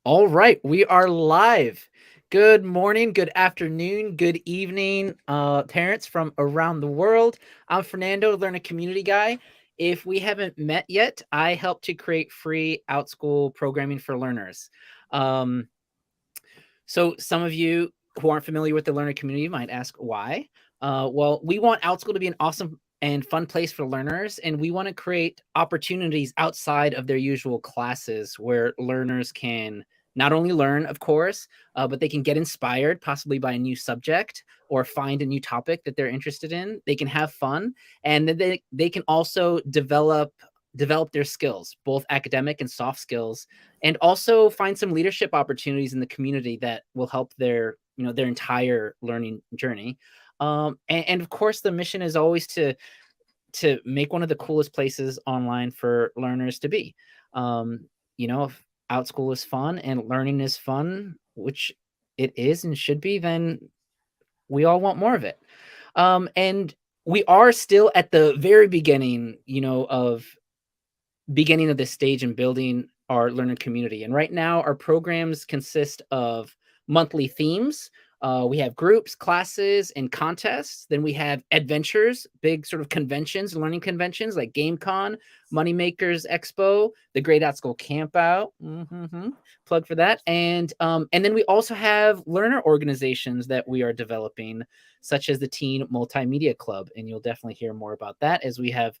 All right, we are live. Good morning, good afternoon, good evening, parents from around the world. I'm Fernando, Learn a Community Guy. If we haven't met yet, I help to create free Outschool programming for learners. Um, so some of you who aren't familiar with the learner community might ask why. Well, we want Outschool to be an awesome and fun place for learners, and we want to create opportunities outside of their usual classes where learners can not only learn, of course, but they can get inspired, possibly by a new subject or find a new topic that they're interested in. They can have fun, and then they can also develop their skills, both academic and soft skills, and also find some leadership opportunities in the community that will help their entire learning journey. And of course, the mission is always to make one of the coolest places online for learners to be. If Outschool is fun and learning is fun, which it is and should be, then we all want more of it. And we are still at the very beginning of this stage in building our learner community. And right now, our programs consist of monthly themes. We have groups, classes, and contests. Then we have adventures, big sort of conventions, learning conventions like GameCon, Moneymakers Expo, the Great Outschool Campout. Plug for that. And then we also have learner organizations that we are developing, such as the Teen Multimedia Club. And you'll definitely hear more about that as we have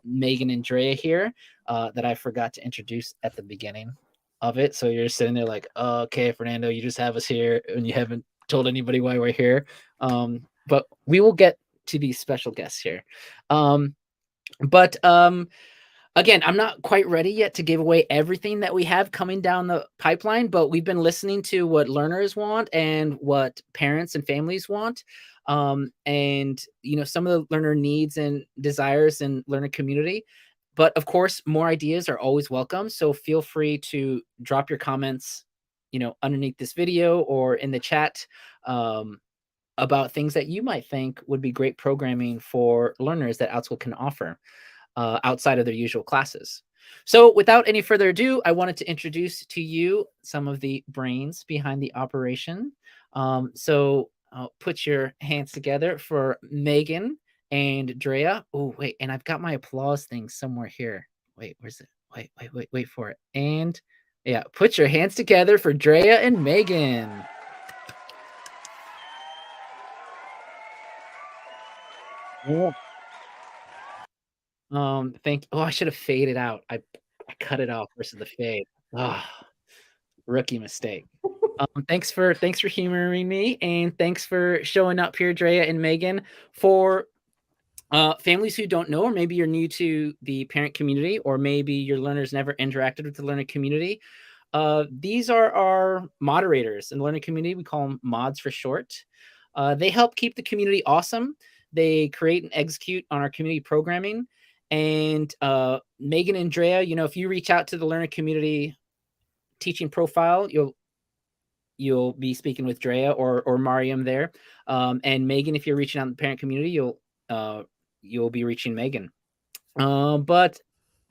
Megan and Drea here that I forgot to introduce at the beginning of it. So you're sitting there like, oh, okay, Fernando, you just have us here and you haven't told anybody why we're here. But we will get to these special guests here. But again, I'm not quite ready yet to give away everything that we have coming down the pipeline, but we've been listening to what learners want and what parents and families want. And some of the learner needs and desires in learner community. But of course, more ideas are always welcome. So feel free to drop your comments, underneath this video or in the chat, about things that you might think would be great programming for learners that Outschool can offer outside of their usual classes. So without any further ado, I wanted to introduce to you some of the brains behind the operation. So put your hands together for Megan and Drea. Oh, wait, and I've got my applause thing somewhere here. Wait, where's it? Wait for it. And yeah, put your hands together for Drea and Megan. Yeah. I should have faded out. I cut it off versus the fade. Oh, rookie mistake. Thanks for humoring me, and thanks for showing up here, Drea and Megan. For families who don't know, or maybe you're new to the parent community, or maybe your learners never interacted with the learner community, these are our moderators in the learning community. We call them mods for short. They help keep the community awesome. They create and execute on our community programming. And Megan and Drea, if you reach out to the learner community teaching profile, you'll be speaking with Drea or Mariam there. And Megan, if you're reaching out in the parent community, you'll be reaching Megan. But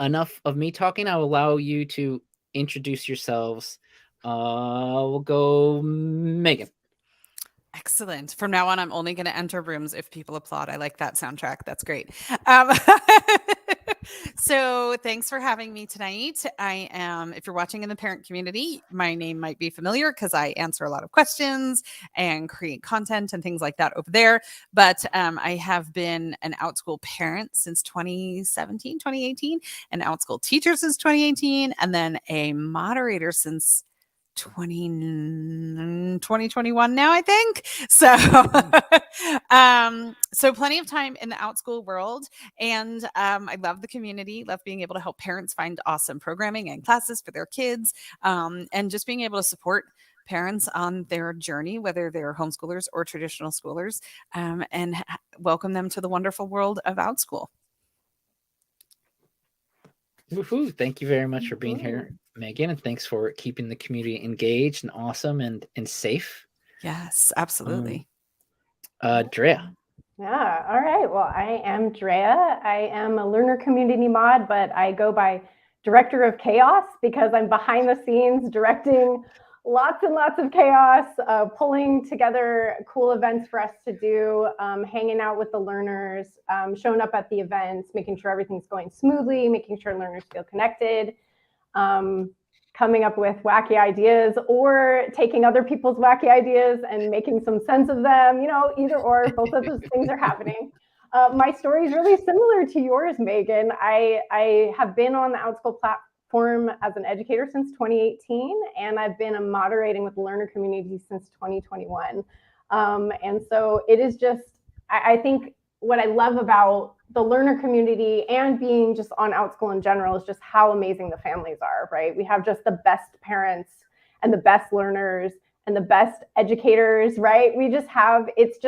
enough of me talking. I'll allow you to introduce yourselves. We'll go Megan. Excellent. From now on, I'm only going to enter rooms if people applaud. I like that soundtrack. That's great. So thanks for having me tonight. I am, if you're watching in the parent community, my name might be familiar because I answer a lot of questions and create content and things like that over there. But I have been an Outschool parent since 2017, 2018, an Outschool teacher since 2018, and then a moderator since 2021 now, I think. So so plenty of time in the Outschool world, and I love the community, love being able to help parents find awesome programming and classes for their kids, and just being able to support parents on their journey, whether they're homeschoolers or traditional schoolers, and welcome them to the wonderful world of Outschool. Woohoo! Thank you very much for being here, Megan, and thanks for keeping the community engaged and awesome and safe. Yes, absolutely. Drea. Yeah. All right. Well, I am Drea. I am a learner community mod, but I go by director of chaos, because I'm behind the scenes directing lots and lots of chaos, pulling together cool events for us to do, hanging out with the learners, showing up at the events, making sure everything's going smoothly, making sure learners feel connected, coming up with wacky ideas or taking other people's wacky ideas and making some sense of them, either or, both of those things are happening. My story is really similar to yours, Megan. I have been on the Outschool platform as an educator since 2018, and I've been moderating with the learner community since 2021. And so it is just, I think what I love about the learner community and being just on Outschool in general is just how amazing the families are, right? We have just the best parents and the best learners and the best educators, right? We just have, it's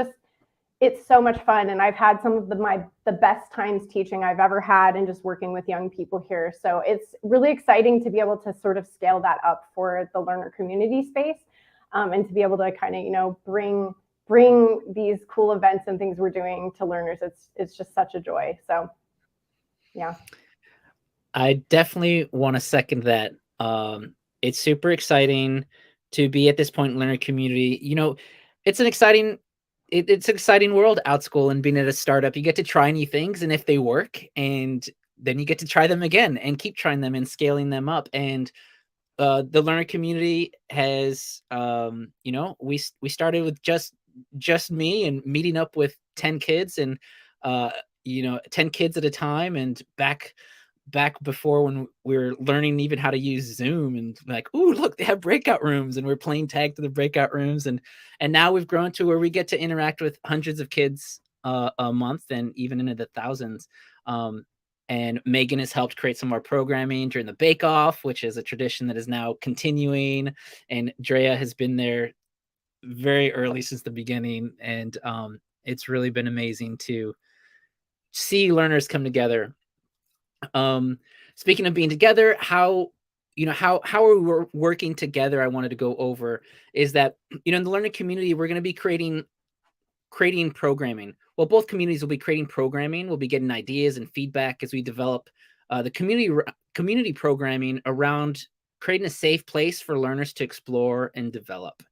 so much fun. And I've had some of the best times teaching I've ever had and just working with young people here. So it's really exciting to be able to sort of scale that up for the learner community space, and to be able to kind of, bring these cool events and things we're doing to learners. It's just such a joy. So yeah. I definitely want to second that. It's super exciting to be at this point in learner community. It's an exciting world, Outschool, and being at a startup. You get to try new things, and if they work, and then you get to try them again and keep trying them and scaling them up. And the learner community has, we started with just me and meeting up with 10 kids and 10 kids at a time, and back before when we were learning even how to use Zoom, and like, ooh, look, they have breakout rooms, and we're playing tag to the breakout rooms, and now we've grown to where we get to interact with hundreds of kids a month, and even into the thousands. And Megan has helped create some more programming during the Bake Off, which is a tradition that is now continuing, and Drea has been there very early since the beginning, and it's really been amazing to see learners come together. Speaking of being together, how are we working together? I wanted to go over is that, in the learning community, we're going to be creating programming. Well, both communities will be creating programming. We'll be getting ideas and feedback as we develop the community programming around creating a safe place for learners to explore and develop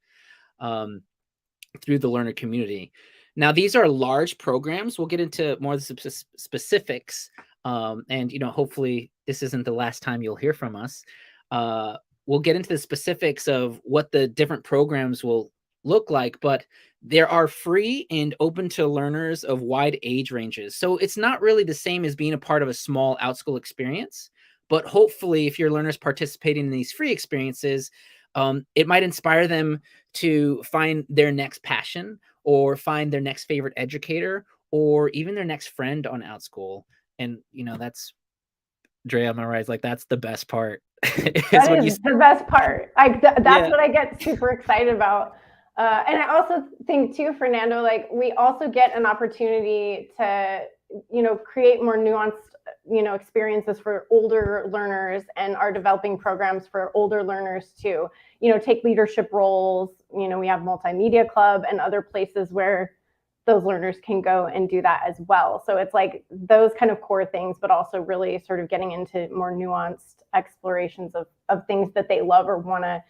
through the learner community. Now, these are large programs. We'll get into more of the specifics. And hopefully this isn't the last time you'll hear from us. We'll get into the specifics of what the different programs will look like, but there are free and open to learners of wide age ranges. So it's not really the same as being a part of a small Outschool experience, but hopefully if your learners participating in these free experiences, it might inspire them to find their next passion or find their next favorite educator or even their next friend on Outschool. And, that's, Drea, am I right? Like, that's the best part. That is the best part. That's what I get super excited about. And I also think too, Fernando, like we also get an opportunity to, create more nuanced, experiences for older learners, and are developing programs for older learners to, take leadership roles. We have Multimedia Club and other places where those learners can go and do that as well. So it's like those kind of core things, but also really sort of getting into more nuanced explorations of things that they love or want to,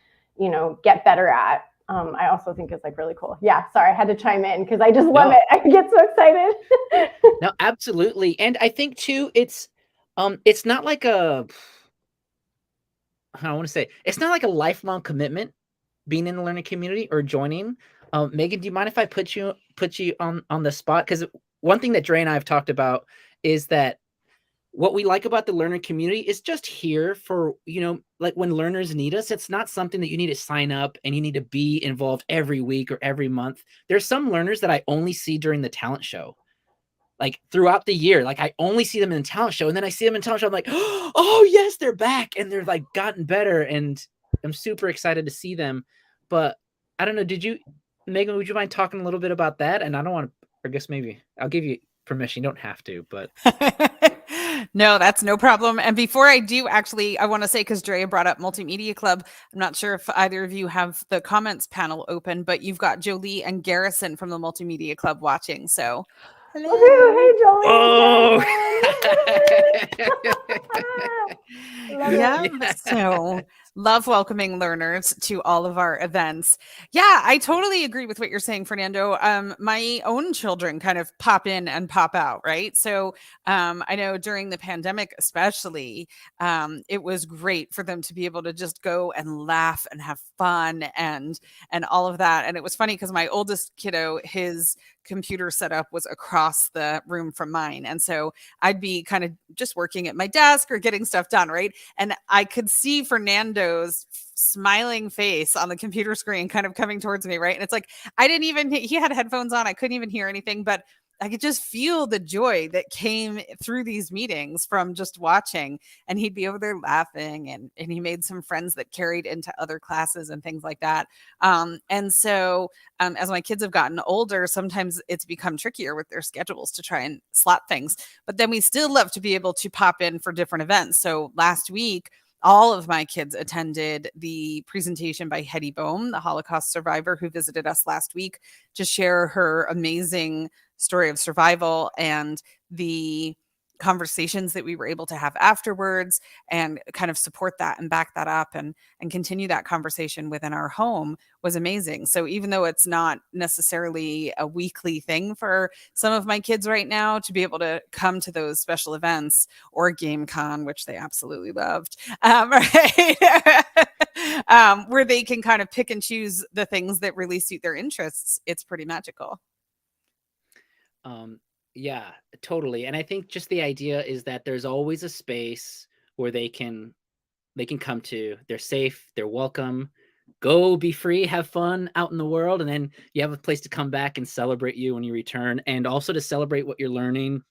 get better at. I also think it's like really cool. Yeah, sorry, I had to chime in because I just love it. I get so excited. No, absolutely. And I think too, it's not like it's not like a lifelong commitment being in the learning community or joining. Megan, do you mind if I put you on the spot? Because one thing that Dre and I have talked about is that what we like about the learner community is just here for, like when learners need us. It's not something that you need to sign up and you need to be involved every week or every month. There's some learners that I only see during the talent show, like throughout the year. Like I only see them in the talent show, and then I see them in talent show. I'm like, oh yes, they're back, and they're like gotten better, and I'm super excited to see them. But I don't know. Megan, would you mind talking a little bit about that? And I don't want to, I guess maybe I'll give you permission. You don't have to, but. No, that's no problem. And before I do, actually, I want to say, because Drea brought up Multimedia Club, I'm not sure if either of you have the comments panel open, but you've got Jolie and Garrison from the Multimedia Club watching. So hello. Hey, Jolie. Oh. Love it. Yeah, Yeah. so love welcoming learners to all of our events. Yeah, I totally agree with what you're saying, Fernando. My own children kind of pop in and pop out, right? So I know during the pandemic, especially, it was great for them to be able to just go and laugh and have fun and all of that. And it was funny because my oldest kiddo, his computer setup was across the room from mine, and so I'd be kind of just working at my desk or getting stuff done, right? And I could see Fernando's smiling face on the computer screen kind of coming towards me, right? And it's like, I didn't even, he had headphones on. I couldn't even hear anything, but I could just feel the joy that came through these meetings from just watching. And he'd be over there laughing, and he made some friends that carried into other classes and things like that. And so as my kids have gotten older, sometimes it's become trickier with their schedules to try and slot things. But then we still love to be able to pop in for different events. So last week, all of my kids attended the presentation by Hetty Boehm, the Holocaust survivor who visited us last week to share her amazing story of survival, and the conversations that we were able to have afterwards, and kind of support that and back that up and continue that conversation within our home was amazing. So even though it's not necessarily a weekly thing for some of my kids right now to be able to come to those special events or GameCon, which they absolutely loved, right? Where they can kind of pick and choose the things that really suit their interests, it's pretty magical. Yeah, totally. And I think just the idea is that there's always a space where they can come to. They're safe, they're welcome. Go be free, have fun out in the world, and then you have a place to come back and celebrate you when you return, and also to celebrate what you're learning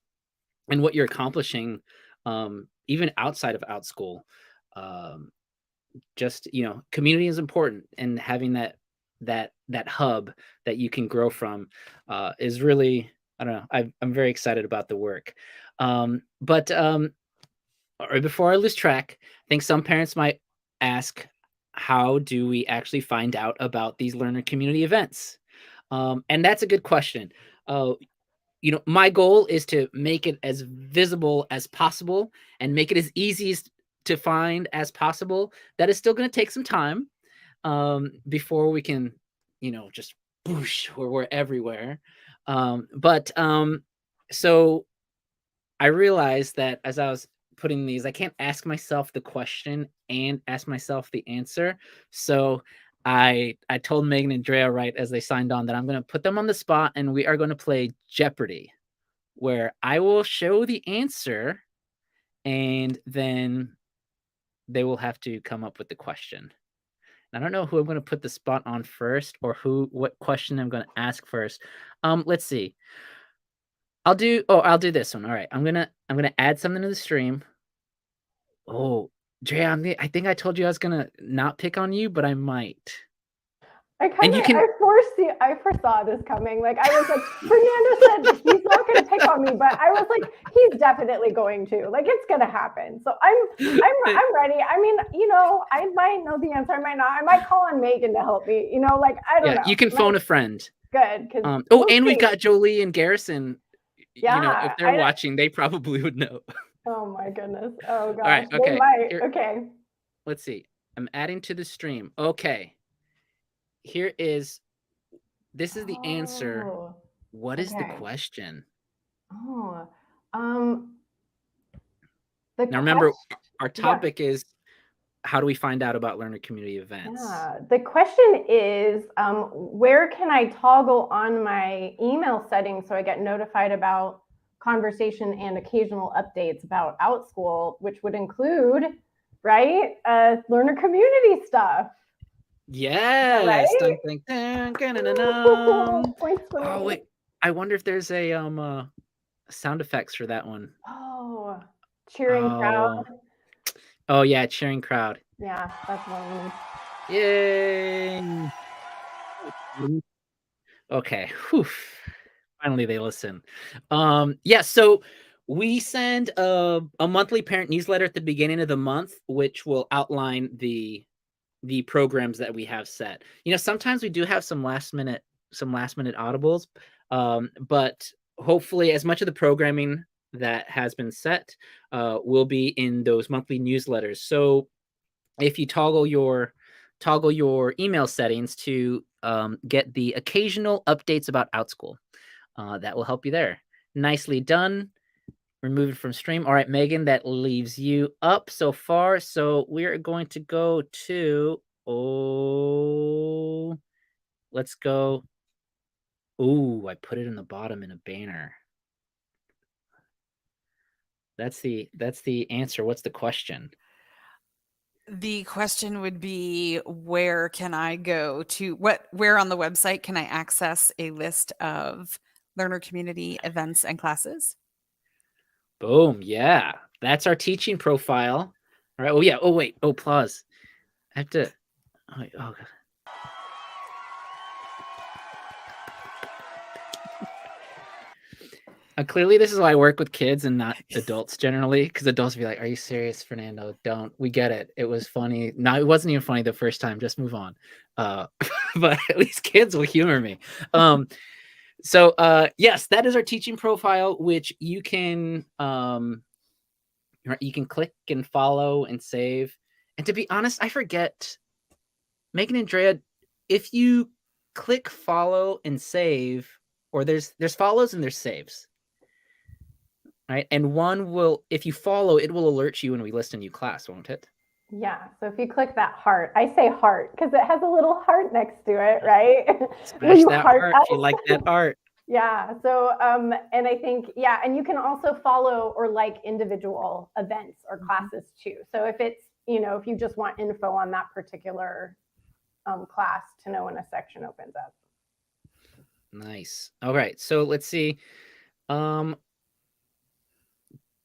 and what you're accomplishing, even outside of Outschool. Just, community is important, and having that hub that you can grow from is really, I don't know. I'm very excited about the work. But or before I lose track, I think some parents might ask, how do we actually find out about these learner community events? And that's a good question. Uh, my goal is to make it as visible as possible and make it as easy to find as possible. That is still going to take some time before we can, just whoosh, we're everywhere. But so I realized that as I was putting these, I can't ask myself the question and ask myself the answer. So I told Megan and Drea right as they signed on that I'm going to put them on the spot, and we are going to play Jeopardy, where I will show the answer and then they will have to come up with the question. I don't know who I'm going to put the spot on first, or what question I'm going to ask first. Let's see. I'll do this one. All right. I'm going to add something to the stream. Oh, Drea, I think I told you I was going to not pick on you, but I might. I foresaw this coming. Like, I was like, Fernando said he's not going to pick on me, but I was like, he's definitely going to. Like, it's going to happen. So I'm ready. I mean, I might know the answer. I might not. I might call on Megan to help me. Like, I don't know. You can phone a friend. Good. We've got Jolie and Garrison. Yeah, if they're watching, they probably would know. Oh my goodness. Oh gosh. All right. Okay. They might. Okay. Let's see. I'm adding to the stream. Okay. This is the answer. What is the question? Oh, now remember, our topic is, how do we find out about learner community events? Yeah. The question is, where can I toggle on my email settings so I get notified about conversation and occasional updates about Outschool, which would include, right, learner community stuff. Yes. Right? Oh wait, I wonder if there's a sound effects for that one. Oh, cheering crowd. Oh yeah, cheering crowd. Yeah, that's one. Yay! Okay. Whew. Finally, they listen. Yeah. So we send a monthly parent newsletter at the beginning of the month, which will outline the programs that we have set. Sometimes we do have some last minute audibles, but hopefully as much of the programming that has been set will be in those monthly newsletters. So if you toggle your email settings to get the occasional updates about Outschool, that will help you there. Nicely done. Remove it from stream. All right, Megan, that leaves you up so far. So we're going to go to, let's go. Oh, I put it in the bottom in a banner. That's the answer. What's the question? The question would be, where can I go to where on the website can I access a list of learner community events and classes? Boom. Yeah. That's our teaching profile. All right. Oh, yeah. Oh, wait. Oh, pause. I have to. Oh, God. Clearly, this is why I work with kids and not adults generally, because adults be like, "Are you serious, Fernando? Don't." We get it. It was funny. No, it wasn't even funny the first time. Just move on. But at least kids will humor me. So yes, that is our teaching profile, which you can click and follow and save. And to be honest, I forget, Megan and Drea, if you click follow and save, or there's follows and there's saves. Right. And one will, if you follow, it will alert you when we list a new class, won't it? Yeah. So if you click that heart, I say heart because it has a little heart next to it, right? Smash that heart if you like that art. Yeah. So, and I think, yeah, and you can also follow or like individual events or classes too. So if it's, if you just want info on that particular class to know when a section opens up. Nice. All right. So let's see.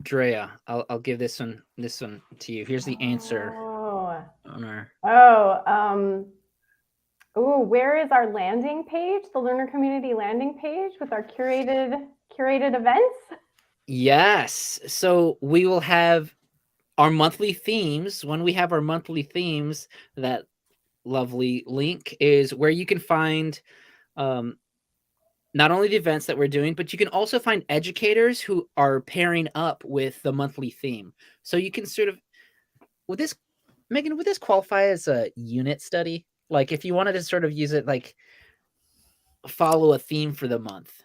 Drea, I'll give this one to you. Here's the answer. Where is our landing page? The learner community landing page with our curated events? Yes. So we will have our monthly themes. When we have our monthly themes, that lovely link is where you can find not only the events that we're doing, but you can also find educators who are pairing up with the monthly theme. So you can sort of, Megan, would this qualify as a unit study? Like if you wanted to sort of use it, like follow a theme for the month.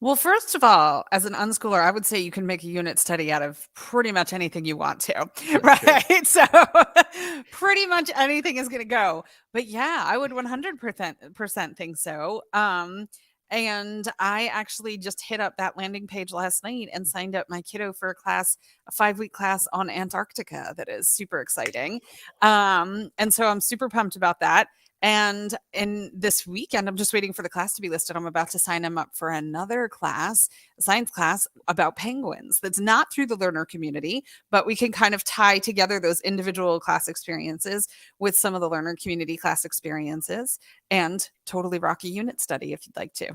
Well, first of all, as an unschooler, I would say you can make a unit study out of pretty much anything you want to, right? True. So pretty much anything is going to go. But yeah, I would 100% think so. And I actually just hit up that landing page last night and signed up my kiddo for a 5-week class on Antarctica that is super exciting. And so I'm super pumped about that. And in this weekend, I'm just waiting for the class to be listed. I'm about to sign him up for another class, a science class about penguins. That's not through the learner community, but we can kind of tie together those individual class experiences with some of the learner community class experiences and totally rock a unit study if you'd like to.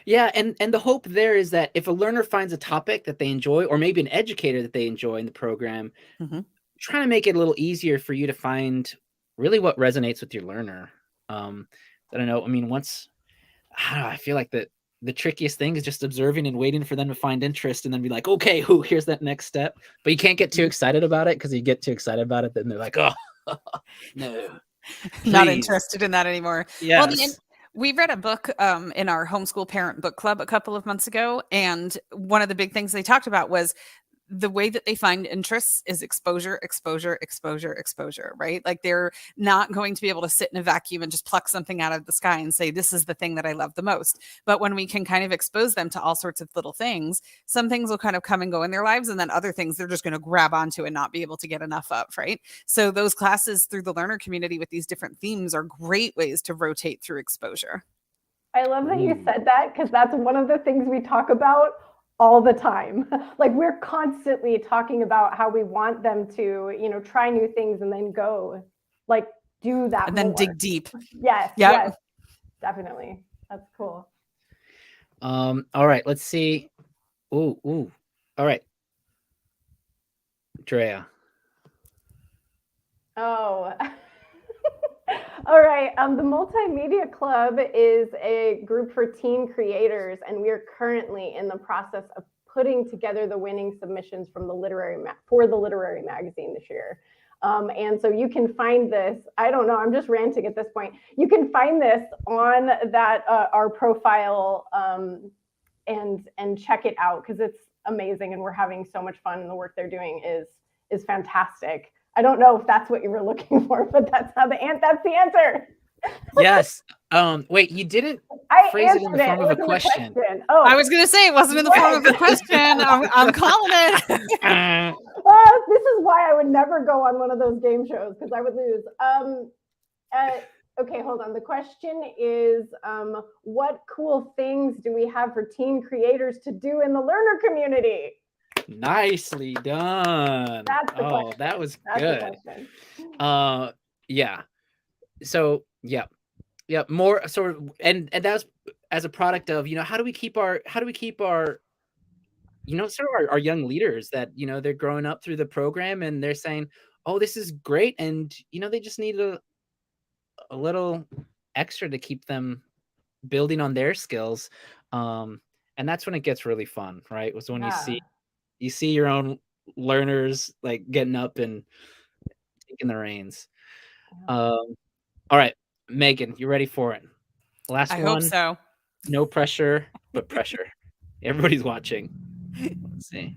Yeah, and the hope there is that if a learner finds a topic that they enjoy, or maybe an educator that they enjoy in the program, trying to make it a little easier for you to find really what resonates with your learner. I don't know. I mean, I feel like the trickiest thing is just observing and waiting for them to find interest and then be like, okay, here's that next step. But you can't get too excited about it, because you get too excited about it, then they're like, oh, no. Not interested in that anymore. Yes. Well, we read a book in our homeschool parent book club a couple of months ago. And one of the big things they talked about was the way that they find interests is exposure, right? Like they're not going to be able to sit in a vacuum and just pluck something out of the sky and say, this is the thing that I love the most. But when we can kind of expose them to all sorts of little things, some things will kind of come and go in their lives. And then other things they're just going to grab onto and not be able to get enough of, right? So those classes through the learner community with these different themes are great ways to rotate through exposure. I love that you said that, because that's one of the things we talk about all the time. Like we're constantly talking about how we want them to, try new things and then go like do that and then dig deep. Yes. Yes, definitely. That's cool. All right, let's see. Ooh. All right. Drea. Oh. All right. The Multimedia Club is a group for teen creators, and we are currently in the process of putting together the winning submissions from the for the literary magazine this year. And so you can find this, I don't know, I'm just ranting at this point. You can find this on that our profile and check it out because it's amazing and we're having so much fun and the work they're doing is fantastic. I don't know if that's what you were looking for, but that's the answer. Yes. Wait, you didn't phrase it in the form of a question. Oh, I was going to say it wasn't in the form of a question. I'm calling it. This is why I would never go on one of those game shows because I would lose. Okay, hold on. The question is, what cool things do we have for teen creators to do in the learner community? Nicely done. Oh, that was good. Yeah. So, yeah. More sort of, and that's as a product of, how do we keep our, sort of our young leaders that, they're growing up through the program and they're saying, oh, this is great. And, they just need a little extra to keep them building on their skills. And that's when it gets really fun, right? Was when you see your own learners like getting up and taking the reins. All right, Megan, you ready for it? Last one. I hope so. No pressure, but pressure. Everybody's watching. Let's see.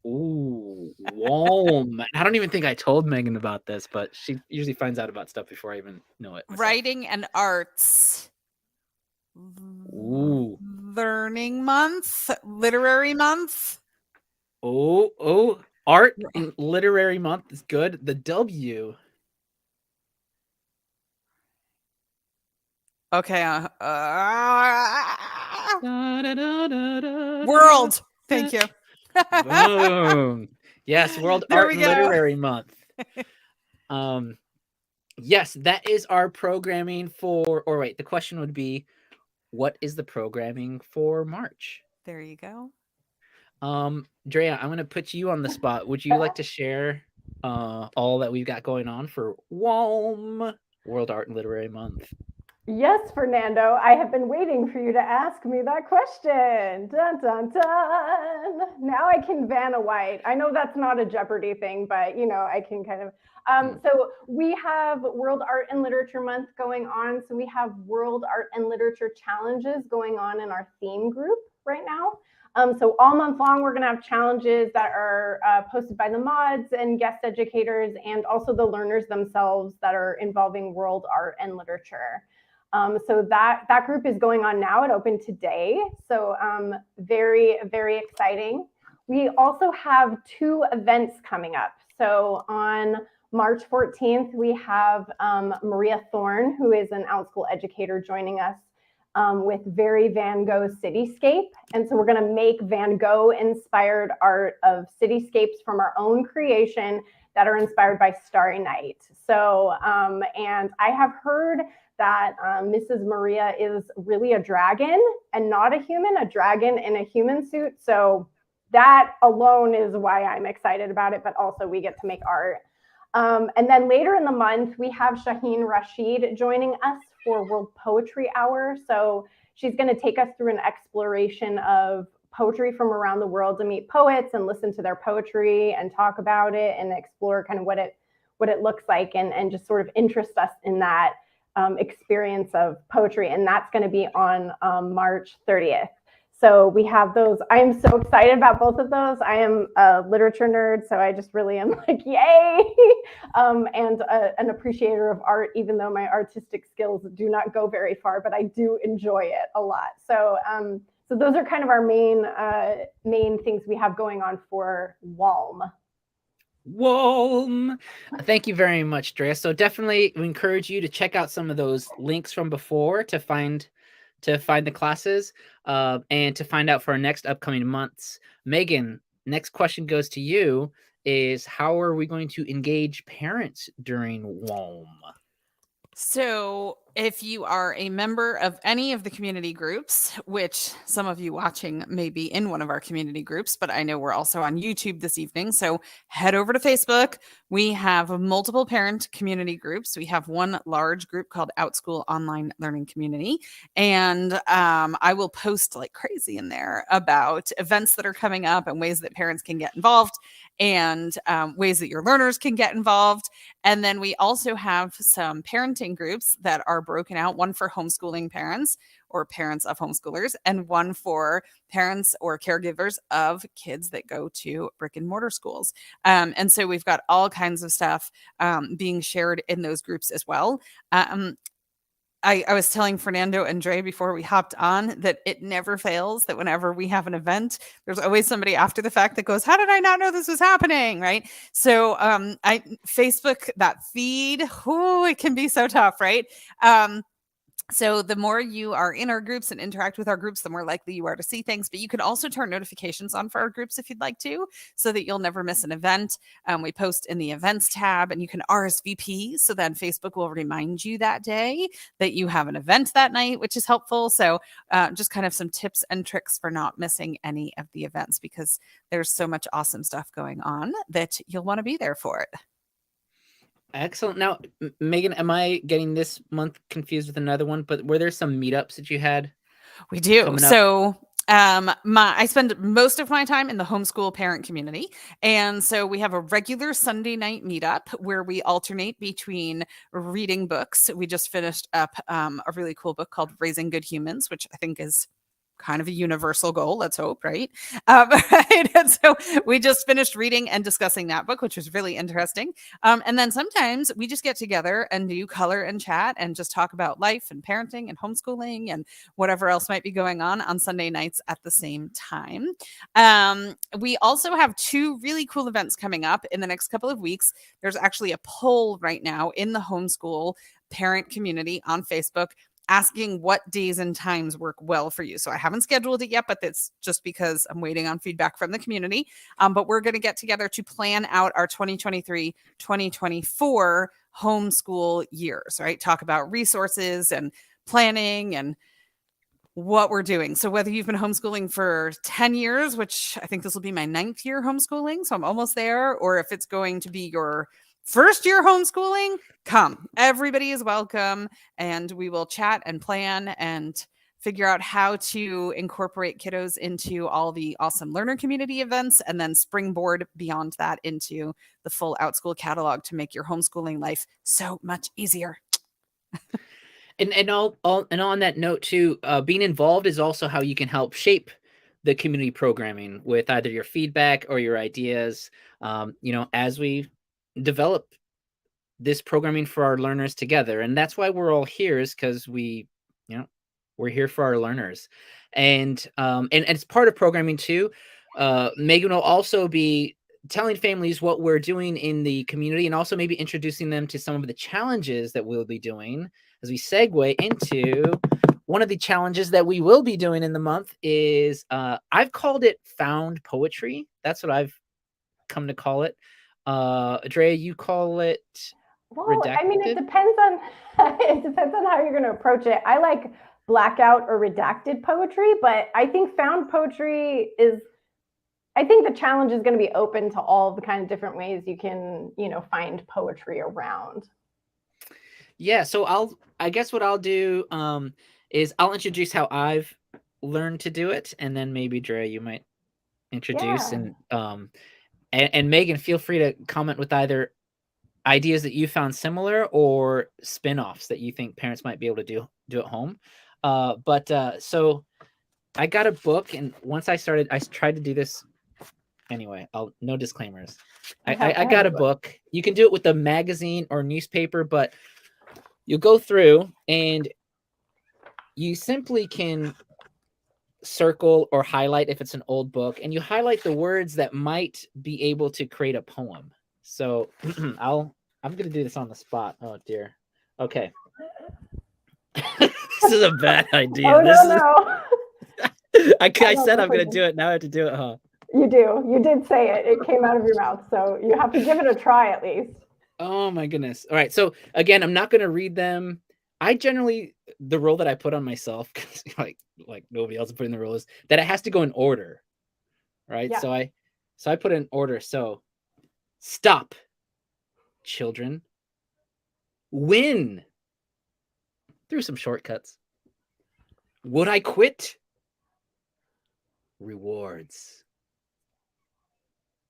Ooh, WOM. I don't even think I told Megan about this, but she usually finds out about stuff before I even know it myself. Writing and arts. Ooh. Learning month, literary month. Oh, art and literary month is good. The W. Okay. World. Thank you. Boom. Yes, World Art and Literary Month. Yes, that is our programming for, or wait, the question would be, what is the programming for March? There you go. Drea, I'm going to put you on the spot. Would you like to share all that we've got going on for WOM, World Art and Literary Month? Yes, Fernando, I have been waiting for you to ask me that question. Dun, dun, dun. Now I can Vanna White. I know that's not a Jeopardy thing, but I can kind of. So we have World Art and Literature Month going on. So we have World Art and Literature challenges going on in our theme group right now. So all month long, we're going to have challenges that are posted by the mods and guest educators, and also the learners themselves that are involving world art and literature. So that group is going on now. It opened today. So very, very exciting. We also have 2 events coming up. So on March 14th, we have Maria Thorne, who is an Outschool educator, joining us with Very Van Gogh Cityscape. And so we're going to make Van Gogh inspired art of cityscapes from our own creation that are inspired by Starry Night. So, and I have heard that Mrs. Maria is really a dragon and not a human, a dragon in a human suit. So that alone is why I'm excited about it, but also we get to make art. And then later in the month, we have Shaheen Rashid joining us for World Poetry Hour. So she's going to take us through an exploration of poetry from around the world to meet poets and listen to their poetry and talk about it and explore kind of what it looks like and just sort of interest us in that experience of poetry. And that's going to be on March 30th. So we have those. I'm so excited about both of those. I am a literature nerd, so I just really am like, yay! And an appreciator of art, even though my artistic skills do not go very far, but I do enjoy it a lot. So, so those are kind of our main things we have going on for WOM. WOM. Thank you very much, Drea. So definitely we encourage you to check out some of those links from before to find the classes and to find out for our next upcoming months. Megan, next question goes to you, is how are we going to engage parents during WOM? So If you are a member of any of the community groups, which some of you watching may be in one of our community groups, but I know we're also on YouTube this evening. So head over to Facebook. We have multiple parent community groups. We have one large group called Outschool Online Learning Community. And I will post like crazy in there about events that are coming up and ways that parents can get involved and ways that your learners can get involved. And then we also have some parenting groups that are broken out, one for homeschooling parents or parents of homeschoolers, and one for parents or caregivers of kids that go to brick and mortar schools. And so we've got all kinds of stuff being shared in those groups as well. I was telling Fernando and Dre before we hopped on that it never fails that whenever we have an event, there's always somebody after the fact that goes, "How did I not know this was happening?" Right? So I Facebook, that feed, it can be so tough, right? So the more you are in our groups and interact with our groups, the more likely you are to see things. But you can also turn notifications on for our groups if you'd like to, so that you'll never miss an event. We post in the events tab, and you can RSVP. So then Facebook will remind you that day that you have an event that night, which is helpful. So just kind of some tips and tricks for not missing any of the events, because there's so much awesome stuff going on that you'll want to be there for it. Excellent. Now, Megan, am I getting this month confused with another one? But were there some meetups that you had? We do. Coming up? So I spend most of my time in the homeschool parent community. And so we have a regular Sunday night meetup where we alternate between reading books. We just finished up a really cool book called Raising Good Humans, which I think is kind of a universal goal. Let's hope, right? Right? And so we just finished reading and discussing that book, which was really interesting. And then sometimes we just get together and do color and chat and just talk about life and parenting and homeschooling and whatever else might be going on Sunday nights at the same time. We also have two really cool events coming up in the next couple of weeks. There's actually a poll right now in the homeschool parent community on Facebook asking what days and times work well for you. So I haven't scheduled it yet, but that's just because I'm waiting on feedback from the community. But we're going to get together to plan out our 2023-2024 homeschool years, right? Talk about resources and planning and what we're doing. So whether you've been homeschooling for 10 years, which I think this will be my 9th year homeschooling, so I'm almost there, or if it's going to be your first year homeschooling, come. Everybody is welcome, and we will chat and plan and figure out how to incorporate kiddos into all the awesome learner community events, and then springboard beyond that into the full Outschool catalog to make your homeschooling life so much easier. And on that note too, being involved is also how you can help shape the community programming with either your feedback or your ideas. As we develop this programming for our learners together, and that's why we're all here, is because we're here for our learners, and it's part of programming too. Megan will also be telling families what we're doing in the community, and also maybe introducing them to some of the challenges that we'll be doing as we segue into one of the challenges that we will be doing in the month. Is I've called it found poetry. That's what I've come to call it. Drea, you call it redacted? I mean, it depends on how you're going to approach it. I like blackout or redacted poetry, but I think found poetry I think the challenge is going to be open to all the kind of different ways you can, find poetry around. Yeah, so I guess what I'll do is I'll introduce how I've learned to do it, and then maybe Drea, you might introduce. Yeah. And Megan, feel free to comment with either ideas that you found similar or spin-offs that you think parents might be able to do at home. So I got a book, and once I tried to do this anyway. No disclaimers. I got a book. You can do it with a magazine or newspaper, but you'll go through and you simply can circle or highlight if it's an old book, and you highlight the words that might be able to create a poem. So I'm gonna do this on the spot. Oh dear. Okay. This is a bad idea. Oh, no. I said I'm gonna do it. Now I have to do it, huh? You do. You did say it. It came out of your mouth. So you have to give it a try at least. Oh my goodness. All right. So again, I'm not gonna read them I generally, the role that I put on myself, 'cause like nobody else is putting the role, is that it has to go in order, right? Yeah. So I put in order. So stop, children. Win through some shortcuts. Would I quit? Rewards.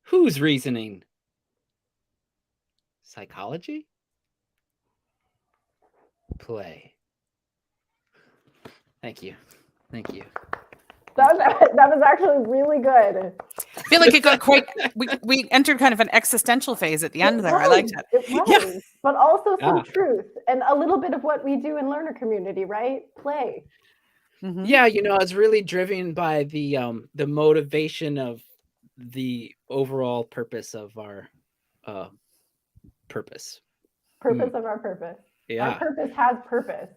Who's reasoning? Psychology? Play. Thank you. Thank you. That was actually really good. I feel like it got quite. We entered kind of an existential phase at the end there. I liked it. It was, Yeah. but also some Yeah. truth and a little bit of what we do in learner community, right? Play. Mhm. Yeah, it's really driven by the motivation of the overall purpose of our purpose. Purpose of our purpose. Our Yeah. purpose has purpose.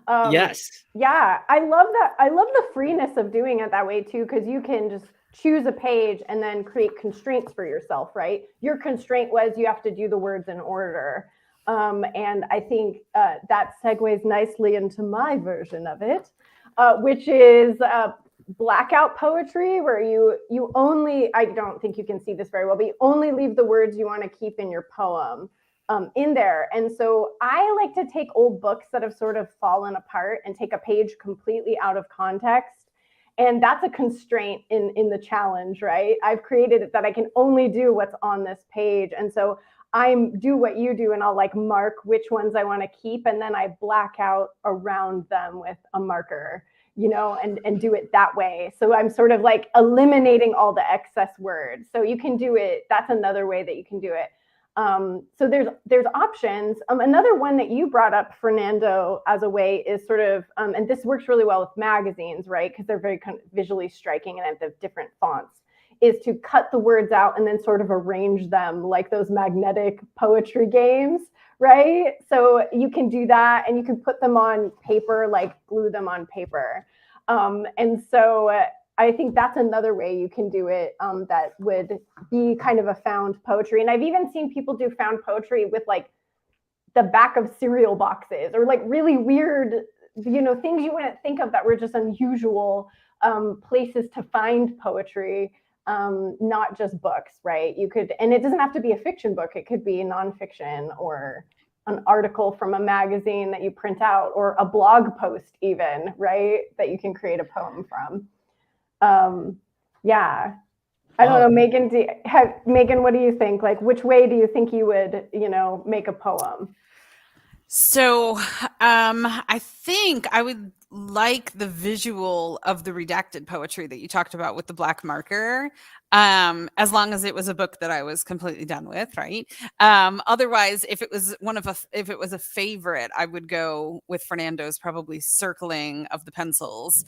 Yes. Yeah, I love that. I love the freeness of doing it that way too, because you can just choose a page and then create constraints for yourself, right? Your constraint was you have to do the words in order. And I think that segues nicely into my version of it, which is blackout poetry, where you only, I don't think you can see this very well, but you only leave the words you want to keep in your poem in there. And so I like to take old books that have sort of fallen apart and take a page completely out of context. And that's a constraint in the challenge, right? I've created it that I can only do what's on this page. And so I do what you do, and I'll like mark which ones I want to keep, and then I black out around them with a marker, and do it that way. So I'm sort of like eliminating all the excess words. So you can do it. That's another way that you can do it. So there's options. Another one that you brought up, Fernando, as a way is sort of, and this works really well with magazines, right? Because they're very visually striking and have different fonts, is to cut the words out and then sort of arrange them like those magnetic poetry games, right? So you can do that, and you can put them on paper, like glue them on paper. And so I think that's another way you can do it that would be kind of a found poetry. And I've even seen people do found poetry with like the back of cereal boxes, or like really weird, things you wouldn't think of that were just unusual places to find poetry, not just books, right? You could, and it doesn't have to be a fiction book. It could be nonfiction, or an article from a magazine that you print out, or a blog post even, right? That you can create a poem from. Yeah, I don't know, Megan. Megan, what do you think? Like, which way do you think you would, make a poem? So, I think I would like the visual of the redacted poetry that you talked about with the black marker, as long as it was a book that I was completely done with, right? Otherwise, if it was a favorite, I would go with Fernando's probably circling of the pencils.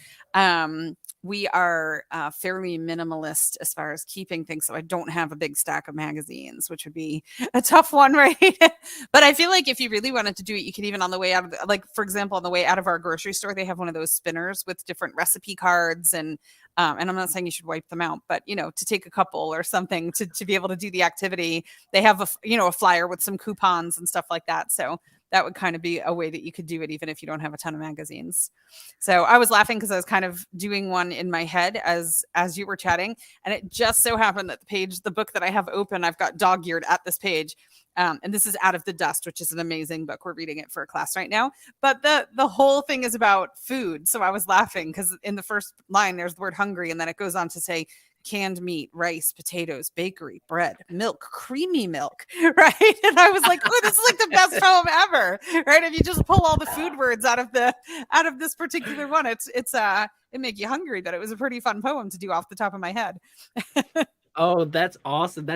We are fairly minimalist as far as keeping things, so I don't have a big stack of magazines, which would be a tough one, right? But I feel like if you really wanted to do it, you could even on the way out of, like, for example, on the way out of our grocery store, they have one of those spinners with different recipe cards, and I'm not saying you should wipe them out, but to take a couple or something to be able to do the activity. They have a flyer with some coupons and stuff like that. So that would kind of be a way that you could do it, even if you don't have a ton of magazines. So I was laughing because I was kind of doing one in my head as you were chatting, and it just so happened that the book that I have open, I've got dog-eared at this page. And this is Out of the Dust, which is an amazing book. We're reading it for a class right now. But the whole thing is about food. So I was laughing because in the first line, there's the word hungry. And then it goes on to say canned meat, rice, potatoes, bakery, bread, milk, creamy milk, right? And I was like, oh, this is like the best poem ever, right? If you just pull all the food words out of this particular one, it make you hungry, but it was a pretty fun poem to do off the top of my head. Oh, that's awesome.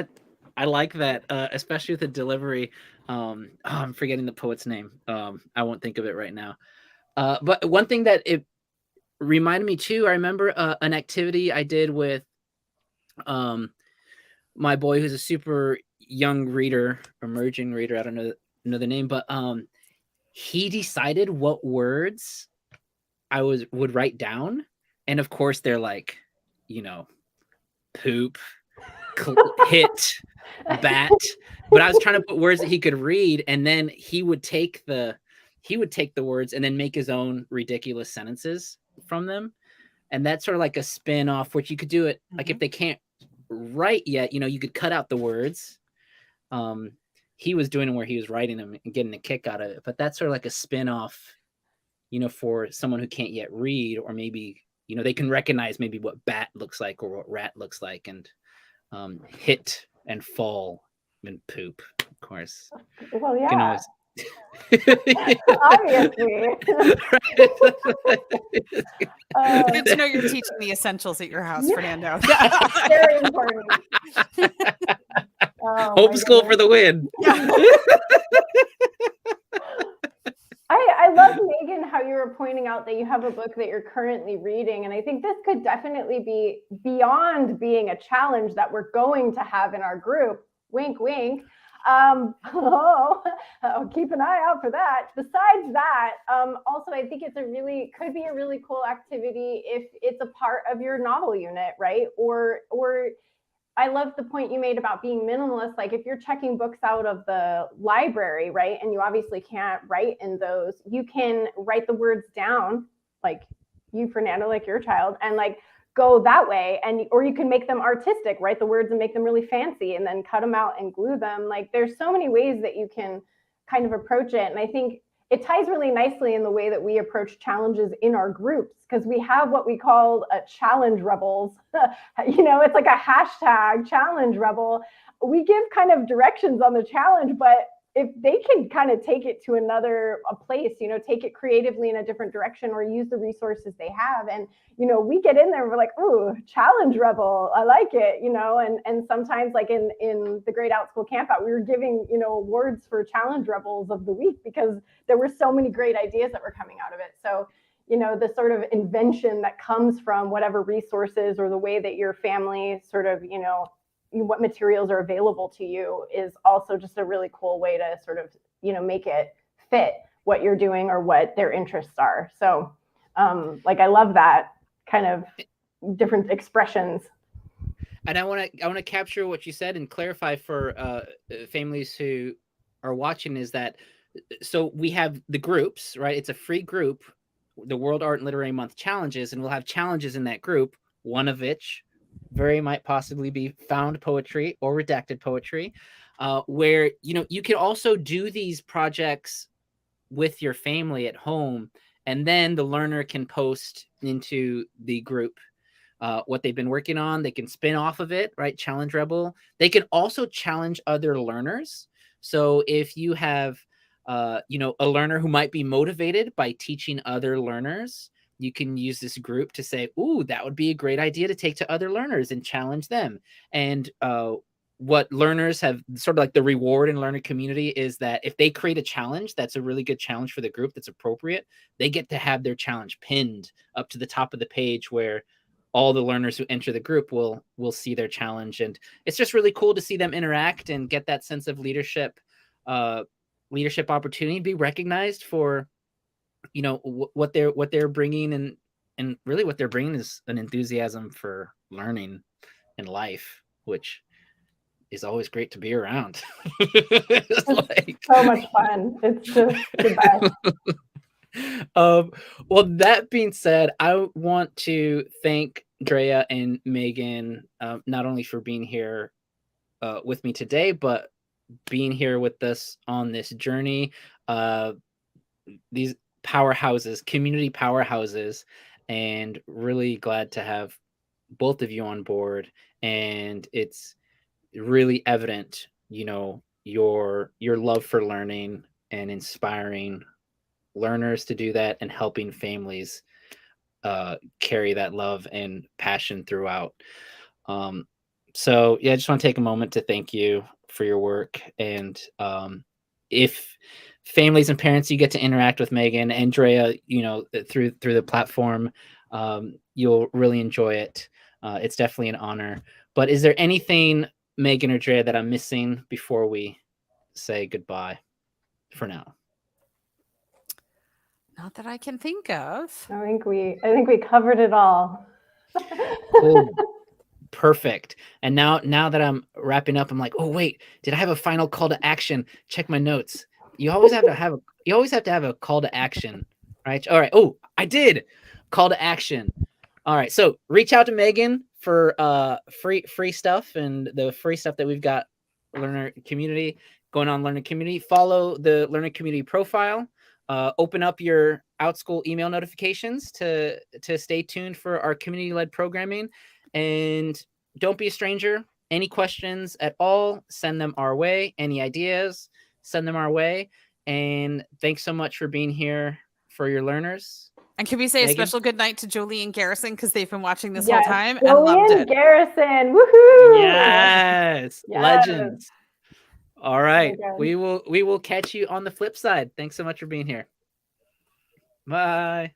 I like that, especially with the delivery. I'm forgetting the poet's name. I won't think of it right now. But one thing that it reminded me too, I remember an activity I did with my boy, who's a super young reader, emerging reader. I don't know the name, but he decided what words I would write down, and of course they're like, poop, hit, bat. But I was trying to put words that he could read, and then he would take he would take the words and then make his own ridiculous sentences from them. And that's sort of like a spin off, which you could do it like if they can't write yet, you know, you could cut out the words. He was doing it where he was writing them and getting a kick out of it. But that's sort of like a spin off, you know, for someone who can't yet read, or maybe, you know, they can recognize maybe what bat looks like or what rat looks like, and hit and fall and poop, of course. Well, yeah. You can always... Obviously. Good to know you're teaching the essentials at your house, Fernando. Very important. Homeschool for the win. Yeah. I love, Megan, how you were pointing out that you have a book that you're currently reading. And I think this could definitely be beyond being a challenge that we're going to have in our group. Wink, wink. I'll keep an eye out for that. Besides that, also, I think could be a really cool activity if it's a part of your novel unit, right? Or I love the point you made about being minimalist. Like if you're checking books out of the library, right, and you obviously can't write in those, you can write the words down, like you, Fernando, like your child, and like go that way. Or you can make them artistic, write the words and make them really fancy, and then cut them out and glue them. Like there's so many ways that you can kind of approach it. And I think it ties really nicely in the way that we approach challenges in our groups, because we have what we call a challenge rebels. You know, it's like a hashtag challenge rebel. We give kind of directions on the challenge, but if they can kind of take it to a place, you know, take it creatively in a different direction, or use the resources they have. And, you know, we get in there and we're like, ooh, challenge rebel, I like it, you know, and sometimes like in the Great Outschool Campout, we were giving, you know, awards for challenge rebels of the week because there were so many great ideas that were coming out of it. So, you know, the sort of invention that comes from whatever resources or the way that your family sort of, you know, what materials are available to you is also just a really cool way to sort of, you know, make it fit what you're doing or what their interests are. So like I love that kind of different expressions. And I want to capture what you said and clarify for families who are watching, is that so we have the groups, right? It's a free group, the World Art and Literary Month challenges, and we'll have challenges in that group, one of which very might possibly be found poetry or redacted poetry, where, you know, you can also do these projects with your family at home, and then the learner can post into the group what they've been working on. They can spin off of it, right? Challenge Rebel. They can also challenge other learners. So if you have, you know, a learner who might be motivated by teaching other learners, you can use this group to say, ooh, that would be a great idea to take to other learners and challenge them. And what learners have, sort of like the reward in learner community, is that if they create a challenge that's a really good challenge for the group that's appropriate, they get to have their challenge pinned up to the top of the page where all the learners who enter the group will see their challenge. And it's just really cool to see them interact and get that sense of leadership opportunity, be recognized for, you know, what they're bringing, and really what they're bringing is an enthusiasm for learning and life, which is always great to be around. It's like... so much fun. It's just the best. Well, that being said, I want to thank Drea and Megan, not only for being here with me today, but being here with us on this journey. These powerhouses, community powerhouses, and really glad to have both of you on board. And it's really evident, you know, your love for learning and inspiring learners to do that, and helping families carry that love and passion throughout. So yeah, I just want to take a moment to thank you for your work. And if families and parents, you get to interact with Megan and Drea, you know, through the platform, you'll really enjoy it. It's definitely an honor. But is there anything, Megan or Drea, that I'm missing before we say goodbye for now? Not that I can think of. I think we covered it all. Cool. Perfect. And now that I'm wrapping up, I'm like, oh wait, did I have a final call to action? Check my notes. You always have to have You always have to have a call to action, right? All right. Oh, I did. Call to action. All right. So reach out to Megan for free stuff and the free stuff that we've got learner community going on learner community. Follow the learner community profile. Open up your Outschool email notifications to stay tuned for our community-led programming. And don't be a stranger. Any questions at all, send them our way. Any ideas, send them our way. And thanks so much for being here for your learners. And can we say Megan? a special good night to Jolie and Garrison because they've been watching this Yes, whole time Jolie and loved and it. Garrison, woohoo! Yes, Yes. legends. All right, Okay. we will catch you on the flip side. Thanks so much for being here. Bye.